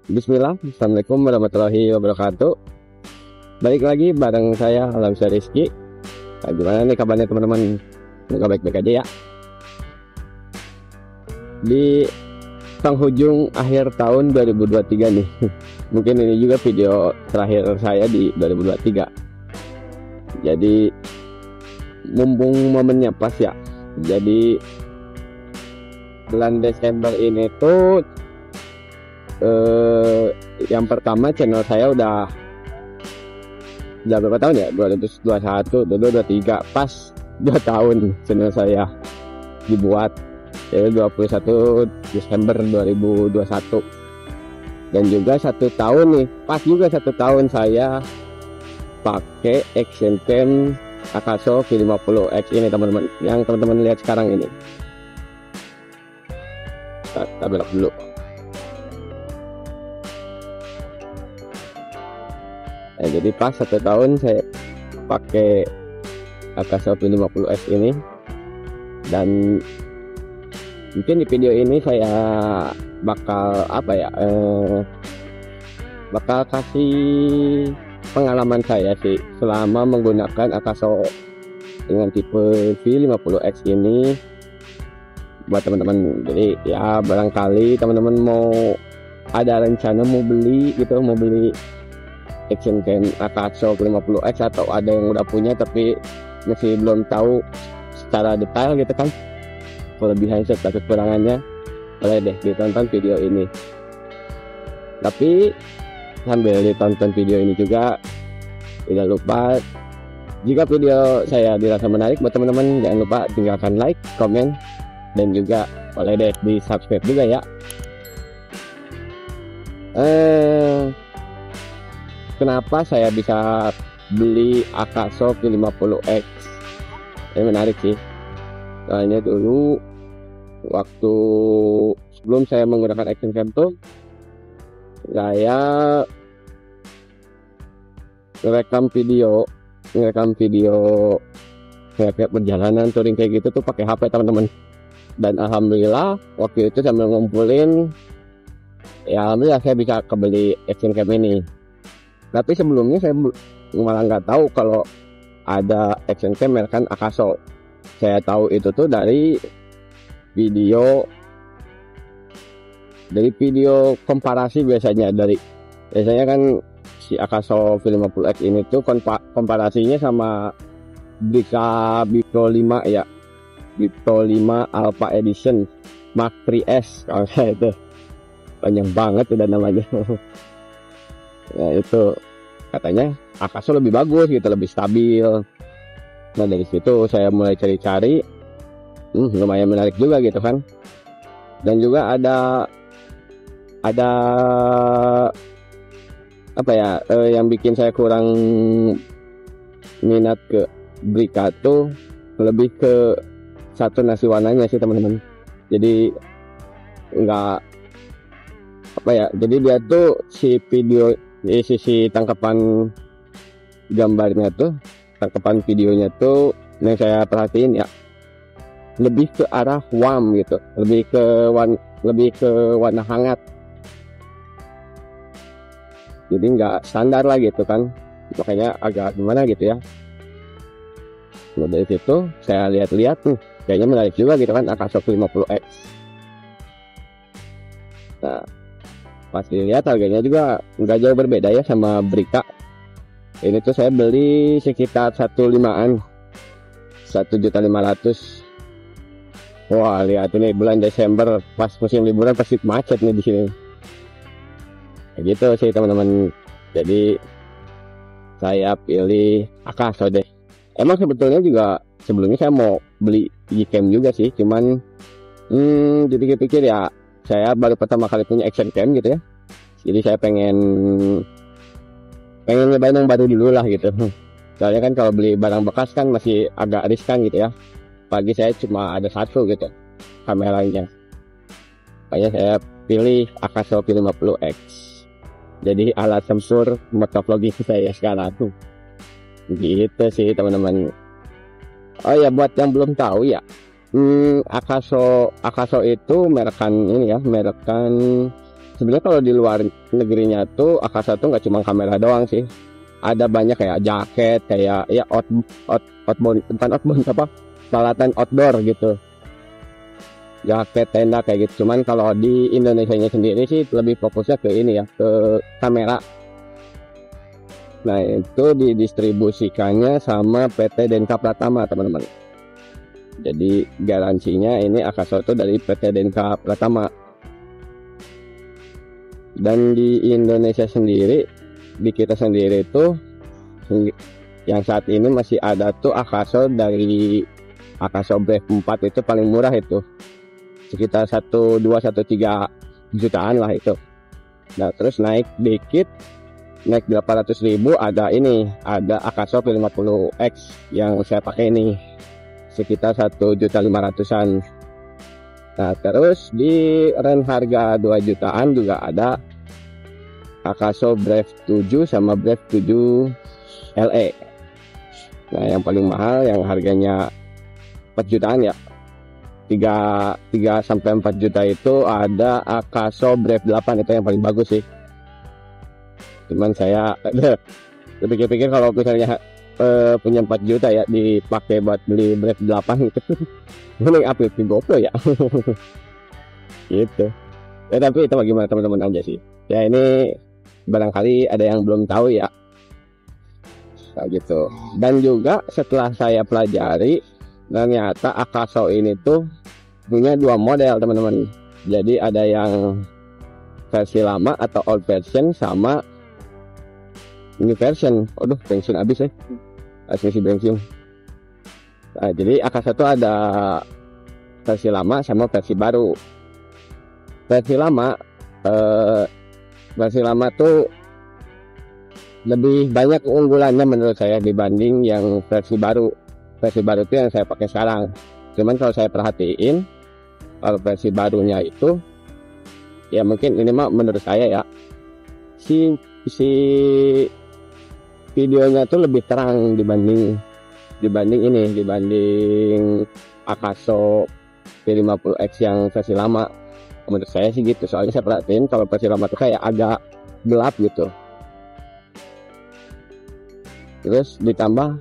Bismillah, Assalamualaikum warahmatullahi wabarakatuh. Balik lagi bareng saya Alamsyah Rizky. Nah, gimana nih kabarnya teman-teman? Semoga baik-baik aja ya. Di penghujung akhir tahun 2023 nih. Mungkin ini juga video terakhir saya di 2023. Jadi mumpung momennya pas ya. Jadi bulan Desember ini tuh yang pertama channel saya udah berapa tahun ya, 2021, 2023, pas 2 tahun channel saya dibuat, jadi 21 Desember 2021. Dan juga 1 tahun nih, pas juga 1 tahun saya pakai action cam Akaso V50X ini teman-teman, yang teman-teman lihat sekarang ini. Kita belok dulu. Nah, jadi pas 1 tahun saya pakai Akaso V50X ini, dan mungkin di video ini saya bakal bakal kasih pengalaman saya sih selama menggunakan Akaso dengan tipe V50X ini buat teman-teman. Jadi ya barangkali teman-teman mau ada rencana mau beli gitu, mau beli action cam Akaso 50X, atau ada yang udah punya tapi masih belum tahu secara detail gitu kan kelebihan serta kekurangannya, boleh deh ditonton video ini. Tapi sambil ditonton video ini juga tidak lupa, jika video saya dirasa menarik buat teman-teman, jangan lupa tinggalkan like, komen, dan juga boleh deh di subscribe juga ya. Kenapa saya bisa beli Akaso V50X? Ini menarik sih. Soalnya dulu waktu sebelum saya menggunakan action cam tuh, saya ngerekam video kayak perjalanan touring kayak gitu tuh pakai HP teman-teman. Dan alhamdulillah waktu itu sambil ngumpulin, ya alhamdulillah saya bisa kebeli action cam ini. Tapi sebelumnya saya malah nggak tahu kalau ada action cam merek Akaso. Saya tahu itu tuh dari video komparasi biasanya kan si Akaso V50X ini tuh komparasinya sama Brika Bipro 5 ya, Bipro 5 Alpha Edition Mark 3S kalau saya itu panjang banget udah namanya. Ya itu katanya Akaso lebih bagus gitu, lebih stabil. Nah dari situ saya mulai cari-cari, lumayan menarik juga gitu kan. Dan juga ada yang bikin saya kurang minat ke Brika tuh lebih ke saturasi warnanya sih teman-teman. Jadi jadi dia tuh si sisi tangkapan gambarnya tuh, tangkapan videonya tuh yang saya perhatiin ya lebih ke arah warm gitu, lebih ke warna hangat. Jadi nggak standar lah gitu kan, makanya agak gimana gitu ya. Nah dari situ saya lihat-lihat kayaknya menarik juga gitu kan Akaso V50X. Nah pas dilihat harganya juga nggak jauh berbeda ya sama Brika. Ini tuh saya beli sekitar 1.500.000. Wah lihat ini bulan Desember pas musim liburan pasti macet nih di sini. Kayak gitu sih teman-teman. Jadi saya pilih Akaso deh. Emang sebetulnya juga sebelumnya saya mau beli Gcam juga sih, cuman jadi pikir ya saya baru pertama kali punya action cam gitu ya, jadi saya pengen nyobain yang baru dulu lah gitu. Soalnya kan kalau beli barang bekas kan masih agak riskan gitu ya, apalagi saya cuma ada 1 gitu kameranya. Makanya saya pilih Akaso V50X jadi alat sensor motovlogging saya sekarang tuh gitu sih teman-teman. Oh ya buat yang belum tahu ya, Akaso itu merekan sebenarnya kalau di luar negerinya tuh Akasa tuh nggak cuma kamera doang sih, ada banyak kayak jaket, kayak ya outbound, bukan outbound apa, peralatan outdoor gitu, jaket, tenda kayak gitu. Cuman kalau di Indonesianya sendiri sih lebih fokusnya ke ini ya, ke kamera. Nah itu didistribusikannya sama PT Denka Pratama teman-teman. Jadi garansinya ini Akasa itu dari PT Denka Pratama. Dan di Indonesia sendiri, di kita sendiri itu yang saat ini masih ada tuh Akasa dari Akasa Brave 4 itu paling murah itu sekitar 1,2-1,3 jutaan lah itu. Nah terus naik dikit, naik 800.000, ada ini, ada Akasa V50X yang saya pakai ini sekitar 1.500.000-an. Nah terus di range harga 2 jutaan juga ada Akasa Brave 7 sama Brave 7 LE. Nah yang paling mahal yang harganya 4 jutaan ya, 3 sampai 4 juta itu ada Akasa Brave 8, itu yang paling bagus sih. Cuman saya pikir-pikir kalau misalnya punya 4 juta ya dipakai buat beli Brave 8 gitu. Mending upgrade ke GoPro ya. Gitu. Ya tapi itu bagaimana teman-teman aja sih. Ya ini barangkali ada yang belum tahu ya. Nah, gitu. Dan juga setelah saya pelajari, ternyata Akasa ini tuh punya 2 model teman-teman. Jadi ada yang versi lama atau old version sama new version. Aduh, bensin habis ya. Isi bensin. Nah, jadi Akasa tuh ada versi lama sama versi baru. Versi lama tuh lebih banyak keunggulannya menurut saya dibanding yang versi baru. Versi baru itu yang saya pakai sekarang. Cuman kalau saya perhatiin, kalau versi barunya itu ya mungkin ini mah menurut saya ya, si videonya tuh lebih terang dibanding Akasa V50X yang versi lama. Menurut saya sih gitu, soalnya saya perhatiin kalau versi lama tuh kayak agak gelap gitu. Terus ditambah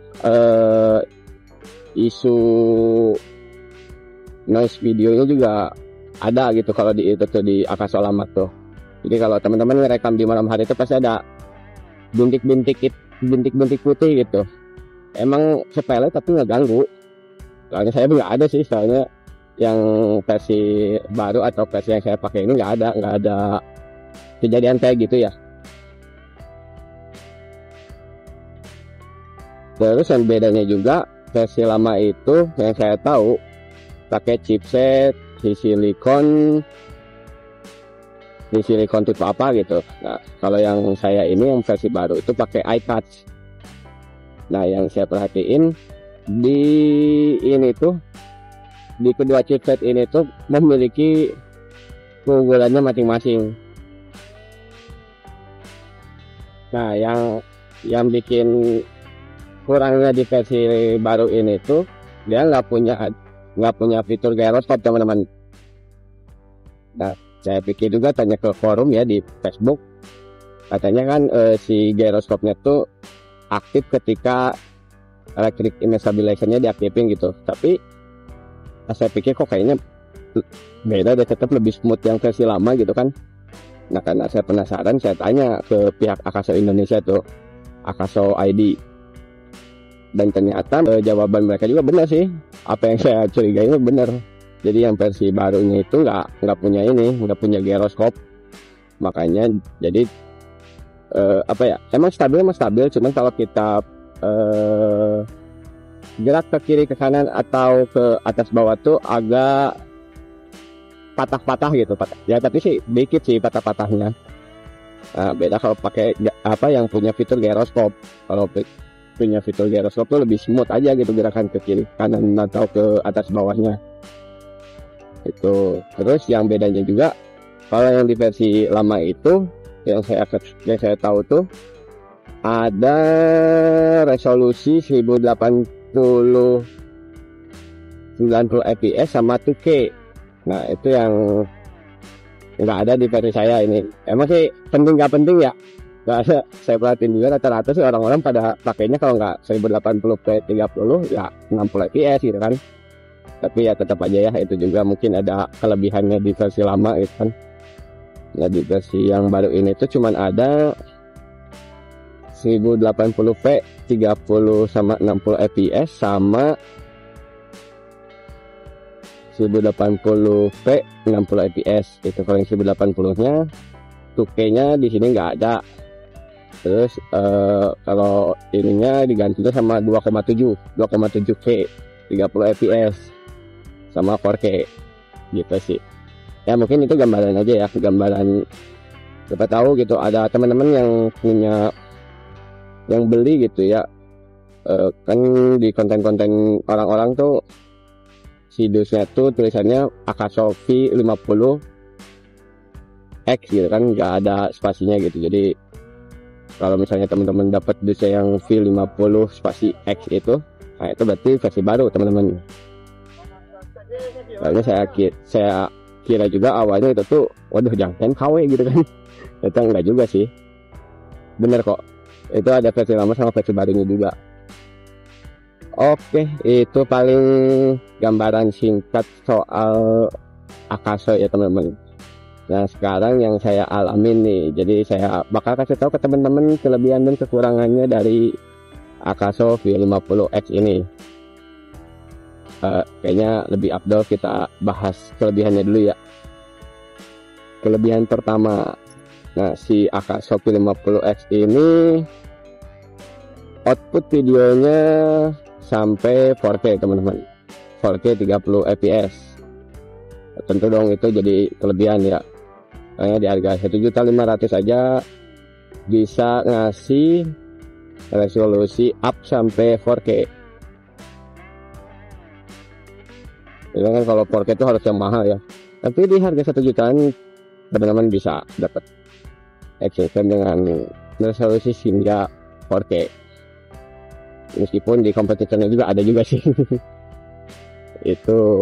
isu noise videonya juga ada gitu kalau di itu tuh di Akasa lama tuh. Jadi kalau teman-teman ngerekam di malam hari itu pasti ada bintik-bintik putih gitu. Emang sepele tapi nggak ganggu. Soalnya saya nggak ada sih, soalnya yang versi baru atau versi yang saya pakai ini nggak ada kejadian kayak gitu ya. Terus yang bedanya juga, versi lama itu yang saya tahu pakai chipset di silikon tipe apa gitu. Nah kalau yang saya ini yang versi baru itu pakai iTouch. Nah yang saya perhatiin di ini tuh, di kedua chipset ini tuh memiliki keunggulannya masing-masing. Nah yang bikin kurangnya di versi baru ini tuh dia nggak punya fitur gyroscope teman-teman. Nah saya pikir juga tanya ke forum ya di Facebook, katanya kan si gyroscope-nya tuh aktif ketika electric image stabilization-nya diaktifin gitu. Tapi saya pikir kok kayaknya beda deh, tetap lebih smooth yang versi lama gitu kan. Nah karena saya penasaran, saya tanya ke pihak Akasa Indonesia tuh, Akasa ID, dan ternyata jawaban mereka juga benar sih. Apa yang saya curigai itu benar. Jadi yang versi barunya itu nggak punya gyroscope. Makanya jadi emang stabil, cuman kalau kita gerak ke kiri ke kanan atau ke atas bawah tuh agak patah-patah gitu, ya tapi sih dikit sih patah-patahnya. Nah, beda kalau pakai yang punya fitur gyroscope. Kalau punya fitur gyroscope tuh lebih smooth aja gitu gerakan ke kiri kanan atau ke atas bawahnya itu. Terus yang bedanya juga, kalau yang di versi lama itu yang saya tahu tuh ada resolusi 1080 90 fps sama 2K. Nah itu yang nggak ada di versi saya ini. Emang sih penting nggak penting ya, nggak ada. Saya perhatiin juga rata-rata sih orang-orang pada pakainya kalau nggak 1080p 30 ya 60 fps gitu kan. Tapi ya tetap aja ya, itu juga mungkin ada kelebihannya di versi lama gitu kan. Nah di versi yang baru ini tuh cuman ada 1080p 30 sama 60 fps sama 1080p 60 fps. Itu kalau yang 1080 nya 2K nya di sini nggak ada. Terus kalau ininya digantinya sama 2,7K 30 fps sama 4K gitu sih. Ya mungkin itu gambaran aja ya, gambaran siapa tahu gitu ada teman-teman yang punya yang beli gitu ya. Kan di konten-konten orang-orang tuh si dusnya tuh tulisannya Akaso V50X gitu kan, nggak ada spasinya gitu. Jadi kalau misalnya teman-teman dapat dusnya yang V50 spasi X itu, nah itu berarti versi baru teman-teman. Soalnya saya kira juga awalnya itu tuh waduh jangan KW gitu kan. Ternyata enggak juga sih, bener kok, itu ada versi lama sama versi barunya juga. Oke, itu paling gambaran singkat soal Akaso ya teman-teman. Nah sekarang yang saya alamin nih, jadi saya bakal kasih tahu ke teman-teman kelebihan dan kekurangannya dari Akaso V50X ini. Kayaknya lebih afdol kita bahas kelebihannya dulu ya. Kelebihan pertama, nah si Akaso V50X ini output videonya sampai 4K teman-teman, 4K 30 fps. Tentu dong itu jadi kelebihan ya, karena di harga 1.500.000 aja bisa ngasih resolusi up sampai 4K. Itu kan kalau 4K itu harus yang mahal ya, tapi di harga 1 jutaan teman-teman bisa dapat action cam dengan resolusi hingga 4K. Meskipun di kompetitornya juga ada juga sih. Itu.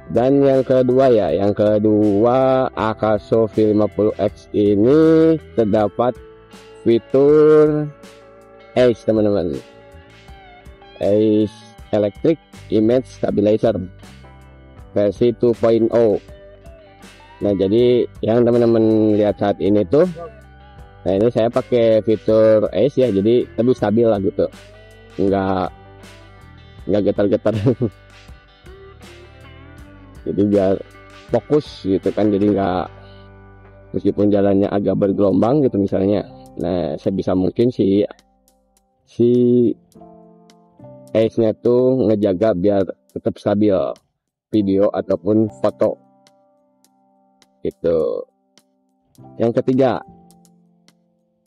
Dan yang kedua ya, yang kedua Akaso V50X ini terdapat fitur ACE teman-teman, ACE Electric Image Stabilizer versi 2.0. Nah jadi yang teman-teman lihat saat ini tuh, nah ini saya pakai fitur ACE ya, jadi lebih stabil lah gitu, nggak getar-getar. Jadi biar fokus gitu kan, jadi nggak, meskipun jalannya agak bergelombang gitu misalnya, nah sebisa mungkin si ACE-nya tuh ngejaga biar tetap stabil video ataupun foto gitu. Yang ketiga,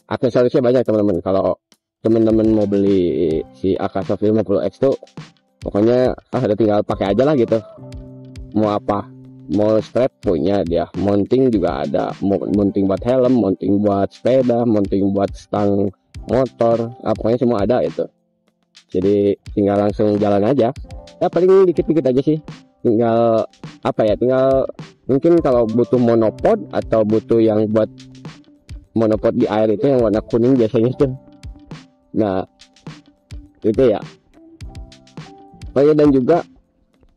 aksesorisnya banyak teman-teman. Kalau teman-teman mau beli si Akaso V50X tuh pokoknya udah tinggal pakai aja lah gitu. Mau apa, mau strap punya dia, mounting juga ada, mounting buat helm, mounting buat sepeda, mounting buat stang motor, pokoknya semua ada itu. Jadi tinggal langsung jalan aja ya, paling dikit-dikit aja sih, tinggal apa ya, tinggal mungkin kalau butuh monopod atau butuh yang buat monopod di air itu yang warna kuning biasanya tuh. Nah itu ya. Oh ya, dan juga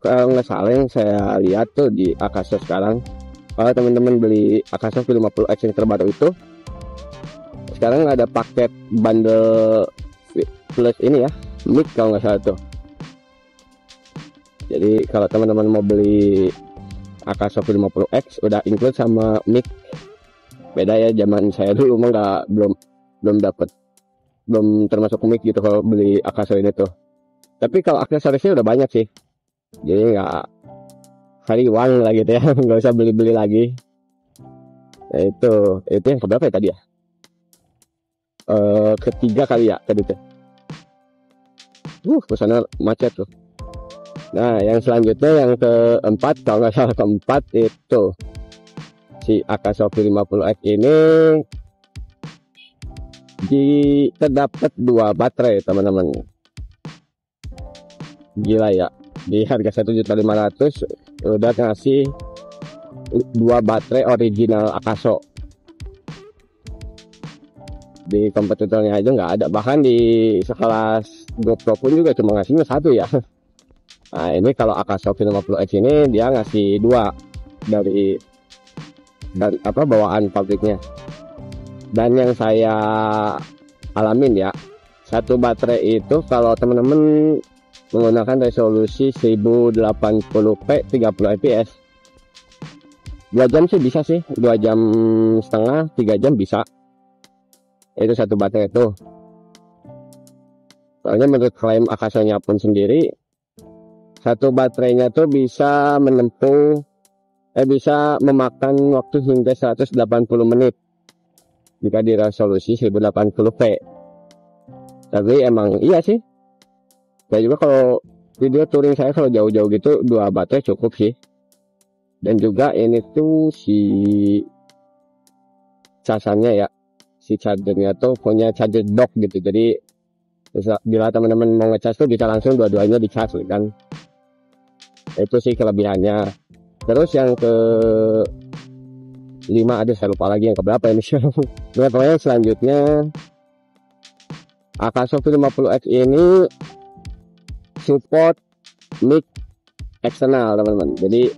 kalau nggak salah yang saya lihat tuh di Akaso sekarang, kalau teman-teman beli Akaso V50X yang terbaru itu sekarang ada paket bundle plus ini ya, mic kalau nggak salah tuh. Jadi kalau teman-teman mau beli Akaso V50X udah include sama mic. Beda ya, zaman saya dulu mah belum dapat, belum termasuk mic gitu kalau beli Akaso ini tuh. Tapi kalau aksesorisnya udah banyak sih, jadi nggak hari uang lah gitu ya. Nggak usah beli-beli lagi. Nah, itu yang keberapa ya tadi ya, ketiga kali ya tadi tuh. Kesana macet tuh. Nah yang selanjutnya yang keempat, kalau nggak salah keempat, itu si Akaso V50X ini terdapat 2 baterai teman-teman. Gila ya, di harga 1.500.000 udah ngasih 2 baterai original Akaso. Di kompetitornya aja nggak ada, bahkan di sekelas GoPro pun juga cuma ngasihnya 1 ya. Nah ini kalau Akaso V50X ini dia ngasih 2 dari dan bawaan pabriknya. Dan yang saya alamin ya, 1 baterai itu kalau teman-teman menggunakan resolusi 1080p 30 fps 2 jam sih bisa sih, 2 jam setengah 3 jam bisa. Itu 1 baterai itu. Soalnya menurut klaim Akaso-nya pun sendiri, 1 baterainya tuh bisa menempuh bisa memakan waktu hingga 180 menit jika di resolusi 1080p. Tapi emang iya sih, saya juga kalau video touring saya kalau jauh-jauh gitu 2 baterai cukup sih. Dan juga ini tuh si casannya ya, si chargernya tuh punya charger dock gitu, jadi bila teman-teman mau ngecas tuh bisa langsung dua-duanya dicas kan. Itu sih kelebihannya. Terus yang ke 5 ada, saya lupa lagi yang keberapa ini. Nah, pokoknya selanjutnya Akaso V50X ini support mic eksternal teman-teman. Jadi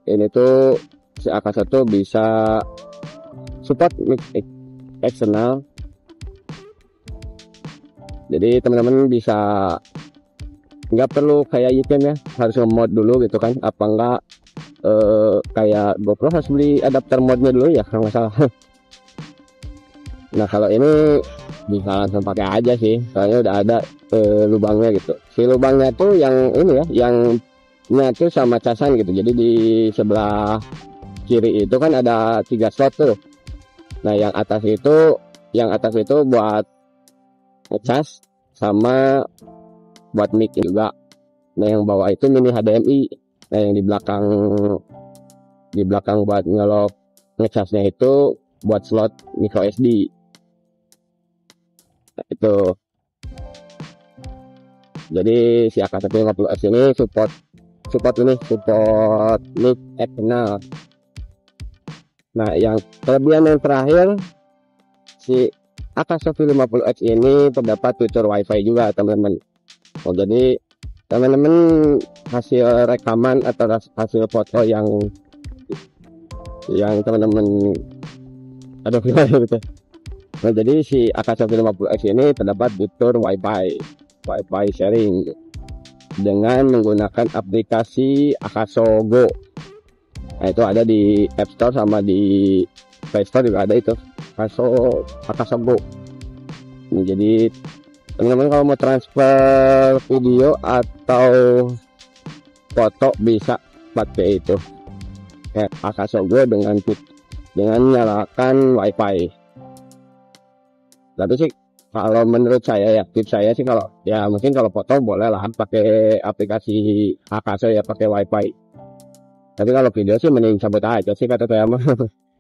ini tuh si Akaso tuh bisa support mic eksternal. Jadi teman-teman bisa nggak perlu kayak YouTube ya, harus nge-mod dulu gitu kan, apa enggak kayak GoPro harus beli adapter modnya dulu ya kalau nggak salah. Nah kalau ini bisa langsung pakai aja sih, soalnya udah ada lubangnya gitu. Si lubangnya tuh yang ini ya, yang nyatu sama casan gitu, jadi di sebelah kiri itu kan ada 3 slot tuh. Nah yang atas itu buat ngecas sama buat mic juga. Nah yang bawah itu mini HDMI. Nah yang di belakang buat ngelok ngecasnya itu buat slot micro SD. Nah, itu. Jadi si Akaso V50X ini support mic eksternal. Nah yang kelebihan yang terakhir, si Akaso V50X ini terdapat fitur WiFi juga teman-teman. Oh, jadi teman-teman hasil rekaman atau hasil foto yang teman-teman gimana gitu. Nah jadi si Akaso V50X ini terdapat fitur WiFi sharing dengan menggunakan aplikasi Akaso Go. Nah itu ada di App Store sama di Play Store juga ada itu, Akaso Go. Nah, jadi teman-teman kalau mau transfer video atau foto bisa pakai itu Akaso Go dengan nyalakan WiFi. Tapi sih kalau menurut saya ya, tips saya sih kalau ya mungkin kalau foto boleh lah pakai aplikasi Akaso ya, pakai WiFi. Tapi kalau video sih mending cabut aja sih kata saya mah.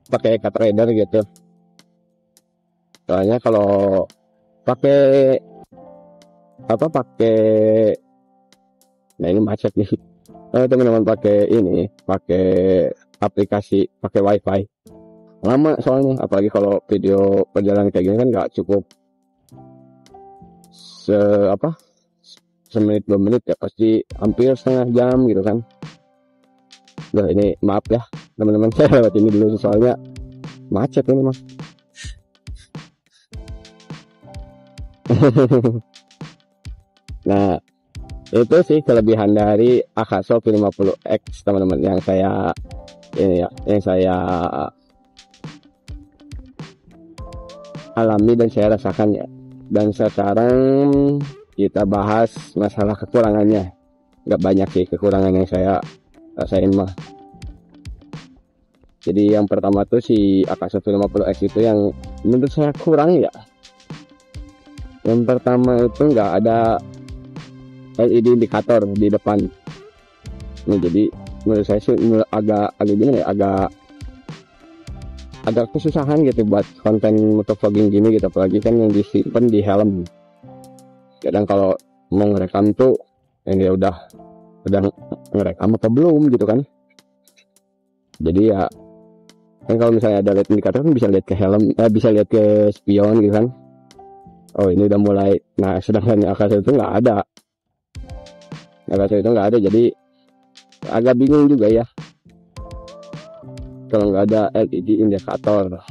Pakai card reader gitu. Soalnya kalau pakai nah ini macet nih. Teman-teman pakai aplikasi, pakai WiFi lama soalnya, apalagi kalau video perjalanan kayak gini kan nggak cukup semenit 2 menit ya, pasti hampir setengah jam gitu kan. Nah ini maaf ya teman-teman, saya lewat ini dulu soalnya macet ini mas. Nah itu sih kelebihan dari Akaso V50X teman-teman yang saya alami dan saya rasakan ya. Dan sekarang kita bahas masalah kekurangannya. Nggak banyak sih kekurangan yang saya rasain mah. Jadi yang pertama tuh si Akaso V50X itu yang menurut saya kurang ya. Yang pertama itu nggak ada LED indikator di depan. Nah, jadi menurut saya sih agak gimana ya, agak kesusahan gitu buat konten motovlogging gini gitu, apalagi kan yang disimpan di helm. Kadang kalau mau ngerekam tuh ini udah ngerekam apa belum gitu kan. Jadi ya kan kalau misalnya ada lihat indikator kan bisa lihat ke helm, bisa lihat ke spion gitu kan. Oh ini udah mulai. Nah sedangkan Akaso itu nggak ada. Jadi agak bingung juga ya kalau nggak ada LED indikator.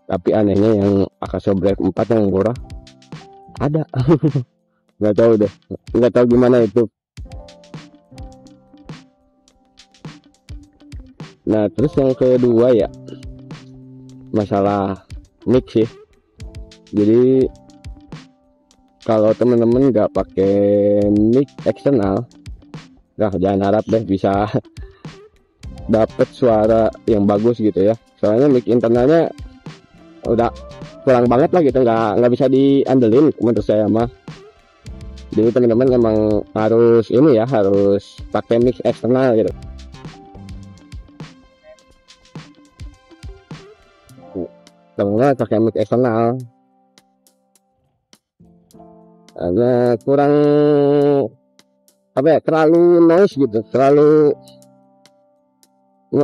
Tapi anehnya yang Akaso Brave 4 yang murah ada. Nggak tahu deh, nggak tahu gimana itu. Nah terus yang kedua ya masalah mic sih. Jadi kalau temen-temen nggak pakai mic eksternal, jangan harap deh bisa dapet suara yang bagus gitu ya. Soalnya mic internalnya udah kurang banget lah gitu, nggak bisa diandelin menurut saya mah. Jadi teman-teman emang harus ini ya, harus pakai mic eksternal gitu. Teman-teman pakai mic eksternal karena kurang apa ya, terlalu noise gitu, terlalu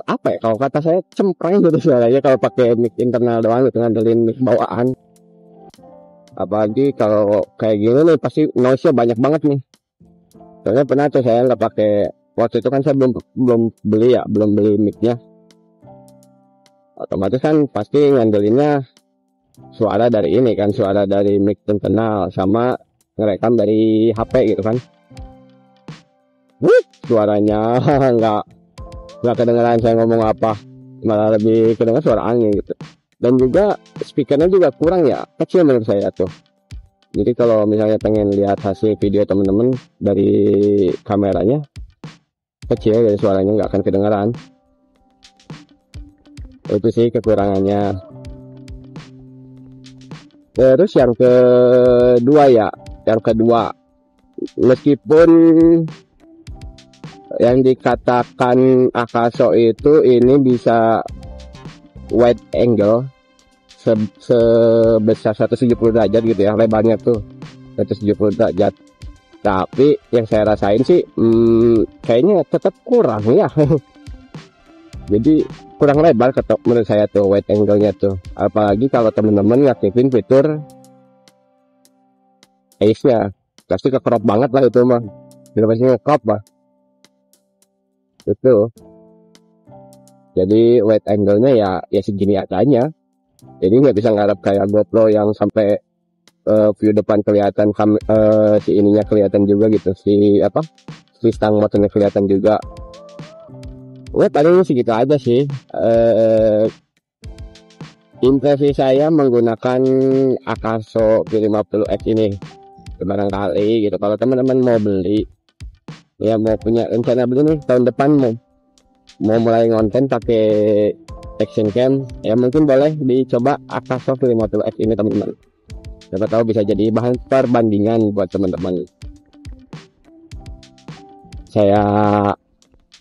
apa ya, kalau kata saya cempreng gitu suaranya kalau pakai mic internal doang gitu, ngandelin mic bawaan. Apalagi kalau kayak gini nih pasti noise-nya banyak banget nih. Soalnya pernah tuh saya nggak pakai, waktu itu kan saya belum beli mic-nya. Otomatis kan pasti ngandelinnya suara dari ini kan, suara dari mic internal sama ngerekam dari HP gitu kan. Suaranya nggak kedengeran saya ngomong apa, malah lebih kedengeran suara angin gitu. Dan juga speakernya juga kurang ya, kecil menurut saya tuh. Jadi kalau misalnya pengen lihat hasil video temen-temen dari kameranya kecil, jadi suaranya nggak akan kedengeran. Itu sih kekurangannya. Terus yang kedua meskipun yang dikatakan Akaso itu ini bisa wide angle sebesar 170 derajat gitu ya, lebarnya tuh 170 derajat. Tapi yang saya rasain sih kayaknya tetap kurang ya. Jadi kurang lebar menurut saya tuh wide angle-nya tuh. Apalagi kalau temen-temen ngaktifin fitur Ace-nya, pasti ke-crop banget lah itu mah. Udah pasti nge-crop lah. Itu. Jadi wide angle-nya ya segini adanya. Jadi nggak bisa ngarep kayak GoPro yang sampai view depan kelihatan, si ininya kelihatan juga gitu, si stang motornya kelihatan juga. Paling segitu aja sih. Impresi saya menggunakan Akaso Q50X ini. Barangkali gitu kalau teman-teman mau beli, ya mau punya rencana beli nih tahun depan, mau mulai ngonten pakai action cam, ya mungkin boleh dicoba Akaso Q50X ini teman-teman. Siapa tahu bisa jadi bahan perbandingan buat teman-teman. Saya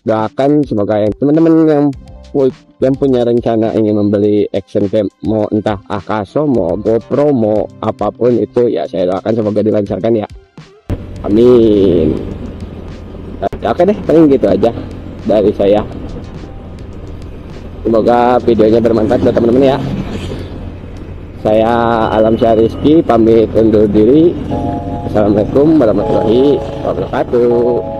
doakan semoga yang teman-teman yang punya rencana ingin membeli action cam, mau entah Akaso, mau GoPro, mau apapun itu, ya saya doakan semoga dilancarkan ya. Amin. Oke deh, paling gitu aja dari saya. Semoga videonya bermanfaat buat teman-teman ya. Saya Alamsyah Rizky pamit undur diri. Assalamualaikum warahmatullahi wabarakatuh.